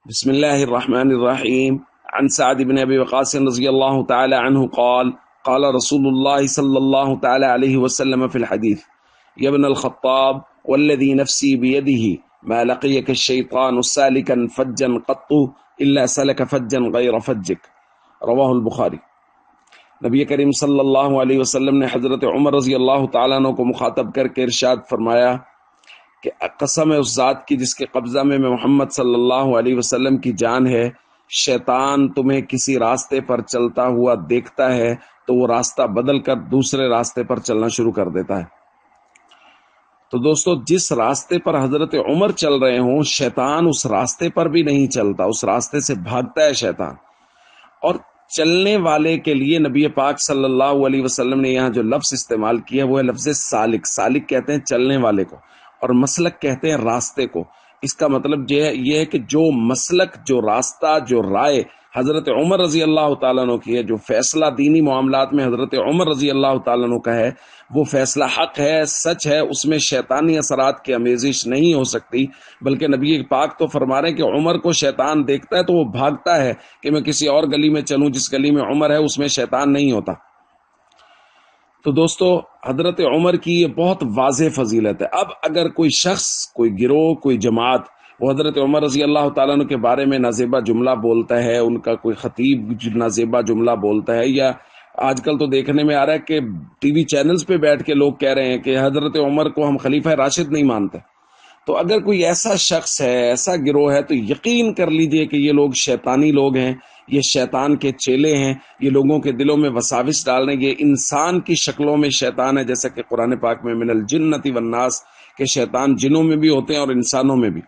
بسم الله الرحمن الرحيم. عن سعد بن أبي وقاص رضي الله تعالى عنه قال قال رسول الله صلى الله تعالى عليه وسلم في الحديث: يا ابن الخطاب والذي نفسي بيده ما لقيك الشيطان سالكا فجا قط إلا سلك فجا غير فجك. رواہ البخاری۔ نبی کریم صلی اللہ علیہ وسلم نے حضرت عمر رضی اللہ تعالیٰ عنہ کو مخاطب کر کے ارشاد فرمایا کہ قسم ہے اس ذات کی جس کے قبضہ میں محمد صلی اللہ علیہ وسلم کی جان ہے، شیطان تمہیں کسی راستے پر چلتا ہوا دیکھتا ہے تو وہ راستہ بدل کر دوسرے راستے پر چلنا شروع کر دیتا ہے۔ تو دوستو، جس راستے پر حضرت عمر چل رہے ہوں، شیطان اس راستے پر بھی نہیں چلتا، اس راستے سے بھاگتا ہے شیطان۔ اور چلنے والے کے لیے نبی پاک صلی اللہ علیہ وسلم نے یہاں جو لفظ استعمال کیا وہ ہے لفظ سالک۔ سالک کہتے ہیں چلنے والے کو، اور مسلک کہتے ہیں راستے کو۔ اس کا مطلب یہ ہے کہ جو مسلک، جو راستہ، جو رائے حضرت عمر رضی اللہ تعالیٰ عنہ کی ہے، جو فیصلہ دینی معاملات میں حضرت عمر رضی اللہ تعالیٰ عنہ کا ہے، وہ فیصلہ حق ہے، سچ ہے، اس میں شیطانی اثرات کی آمیزش نہیں ہو سکتی۔ بلکہ نبی پاک تو فرما رہے ہیں کہ عمر کو شیطان دیکھتا ہے تو وہ بھاگتا ہے کہ میں کسی اور گلی میں چلوں، جس گلی میں عمر ہے اس میں شیطان نہیں ہوتا۔ تو دوستو، حضرت عمر کی یہ بہت واضح فضیلت ہے۔ اب اگر کوئی شخص، کوئی گروہ، کوئی جماعت وہ حضرت عمر رضی اللہ تعالیٰ عنہ کے بارے میں نازیبہ جملہ بولتا ہے، ان کا کوئی خطیب نازیبہ جملہ بولتا ہے، یا آج کل تو دیکھنے میں آ رہا ہے کہ ٹی وی چینلز پہ بیٹھ کے لوگ کہہ رہے ہیں کہ حضرت عمر کو ہم خلیفہ راشد نہیں مانتے، تو اگر کوئی ایسا شخص ہے، ایسا گروہ ہے، تو یقین کر لیجئے کہ یہ لوگ شیطانی لوگ ہیں، یہ شیطان کے چیلے ہیں، یہ لوگوں کے دلوں میں وساوس ڈال رہے ہیں۔ یہ انسان کی شکلوں میں شیطان ہے، جیسا کہ قرآن پاک میں من الجنۃ والناس کہ شیطان جنوں میں بھی ہوتے ہیں اور انسانوں میں بھی۔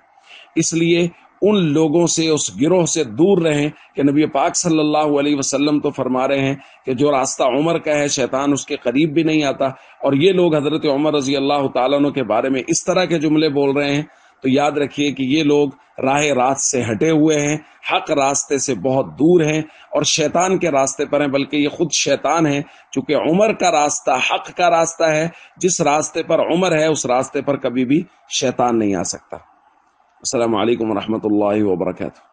اس لیے ان لوگوں سے، اس گروہ سے دور رہیں کہ نبی پاک صلی اللہ علیہ وسلم تو فرما رہے ہیں کہ جو راستہ عمر کا ہے شیطان اس کے قریب بھی نہیں آتا، اور یہ لوگ حضرت عمر رضی اللہ تعالیٰ عنہ کے بارے میں اس طرح کے جملے بول رہے ہیں، تو یاد رکھیے کہ یہ لوگ راہ راست سے ہٹے ہوئے ہیں، حق راستے سے بہت دور ہیں اور شیطان کے راستے پر ہیں، بلکہ یہ خود شیطان ہیں، چونکہ عمر کا راستہ حق کا راستہ ہے۔ جس راستے پر عمر ہے اس راستے پر کبھی بھی شیطان نہیں آ سکتا۔ السلام علیکم ورحمۃ اللہ وبرکاتہ۔